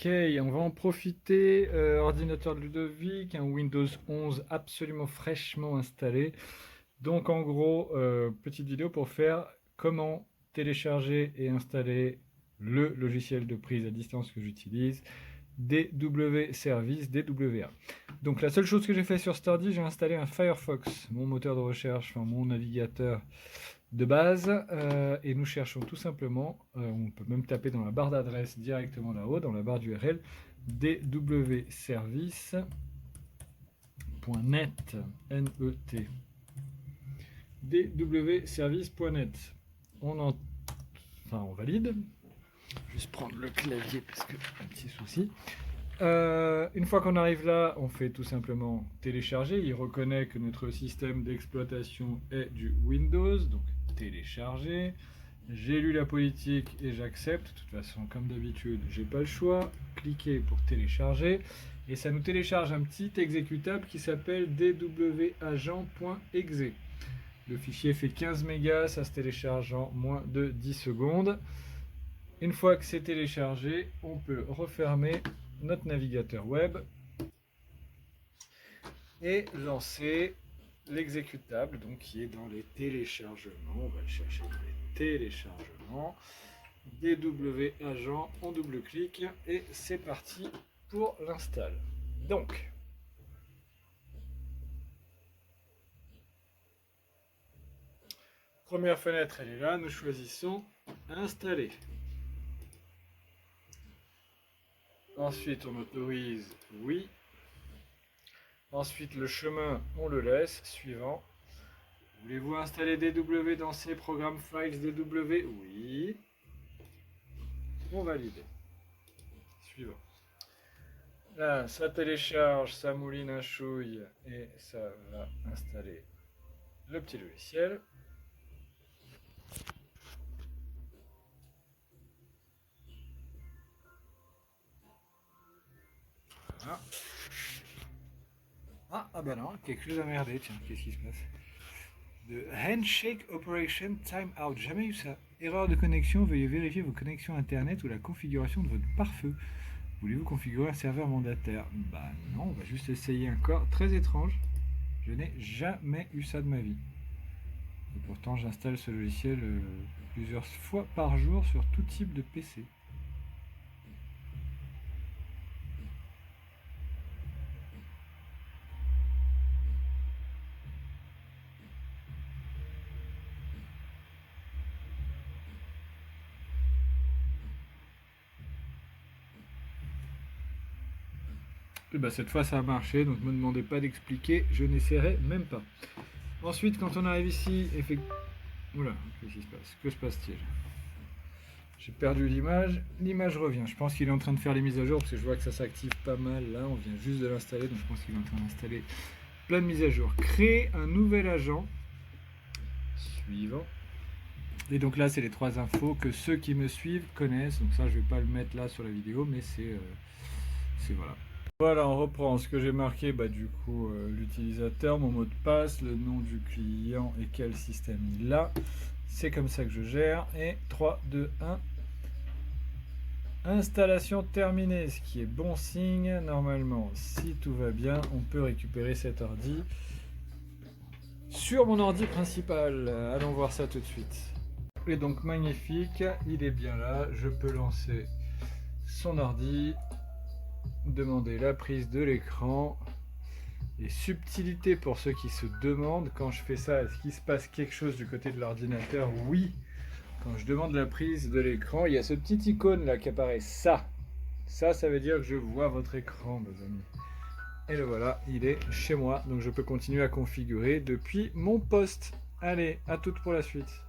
Ok, on va en profiter. Ordinateur de Ludovic, un Windows 11 absolument fraîchement installé. Donc en gros, petite vidéo pour faire comment télécharger et installer le logiciel de prise à distance que j'utilise, DW Service, DWA. Donc la seule chose que j'ai fait sur Stardy, j'ai installé un Firefox, mon moteur de recherche, enfin mon navigateur de base, et nous cherchons tout simplement, on peut même taper dans la barre d'adresse directement là-haut, dans la barre d'URL, dwservice.net, N-E-T, dwservice.net. On valide. Juste prendre le clavier parce que un petit souci. Une fois qu'on arrive là, on fait tout simplement télécharger. Il reconnaît que notre système d'exploitation est du Windows, donc télécharger. J'ai lu la politique et j'accepte. De toute façon, comme d'habitude, j'ai pas le choix. Cliquez pour télécharger et ça nous télécharge un petit exécutable qui s'appelle dwagent.exe. Le fichier fait 15 mégas, ça se télécharge en moins de 10 secondes. Une fois que c'est téléchargé, on peut refermer notre navigateur web et lancer l'exécutable, donc qui est dans les téléchargements. On va le chercher dans les téléchargements. DWagent, on double-clique et c'est parti pour l'install. Donc, première fenêtre, elle est là. Nous choisissons installer. Ensuite, on autorise oui. Ensuite, le chemin, on le laisse. Suivant. Voulez-vous installer DW dans ces programmes files DW? Oui. On valide. Suivant. Là, ça télécharge, ça mouline un chouille et ça va installer le petit logiciel. Voilà. Ah ben non, quelque chose a merdé, tiens, qu'est-ce qui se passe? De Handshake Operation Timeout, jamais eu ça. Erreur de connexion, veuillez vérifier vos connexions internet ou la configuration de votre pare-feu. Voulez-vous configurer un serveur mandataire? Bah non, on va juste essayer encore. Très étrange, je n'ai jamais eu ça de ma vie. Et pourtant j'installe ce logiciel plusieurs fois par jour sur tout type de PC. Et bah cette fois ça a marché, donc ne me demandez pas d'expliquer, je n'essaierai même pas. Ensuite, quand on arrive ici, oula, qu'est-ce qui se passe? Que se passe-t-il? J'ai perdu l'image, l'image revient. Je pense qu'il est en train de faire les mises à jour parce que je vois que ça s'active pas mal là, on vient juste de l'installer, donc je pense qu'il est en train d'installer plein de mises à jour. Créer un nouvel agent. Suivant. Et donc là, c'est les trois infos que ceux qui me suivent connaissent. Donc ça, je vais pas le mettre là sur la vidéo, mais c'est voilà. Voilà, on reprend ce que j'ai marqué, du coup, l'utilisateur, mon mot de passe, le nom du client et quel système il a. C'est comme ça que je gère. Et 3, 2, 1. Installation terminée, ce qui est bon signe. Normalement, si tout va bien, on peut récupérer cet ordi sur mon ordi principal. Allons voir ça tout de suite. Et donc magnifique, il est bien là. Je peux lancer son ordi. Demander la prise de l'écran. Et subtilité pour ceux qui se demandent, quand je fais ça, est-ce qu'il se passe quelque chose du côté de l'ordinateur? Oui. Quand je demande la prise de l'écran, il y a ce petit icône là qui apparaît. Ça veut dire que je vois votre écran, mes amis. Et le voilà, il est chez moi. Donc je peux continuer à configurer depuis mon poste. Allez, à toutes pour la suite.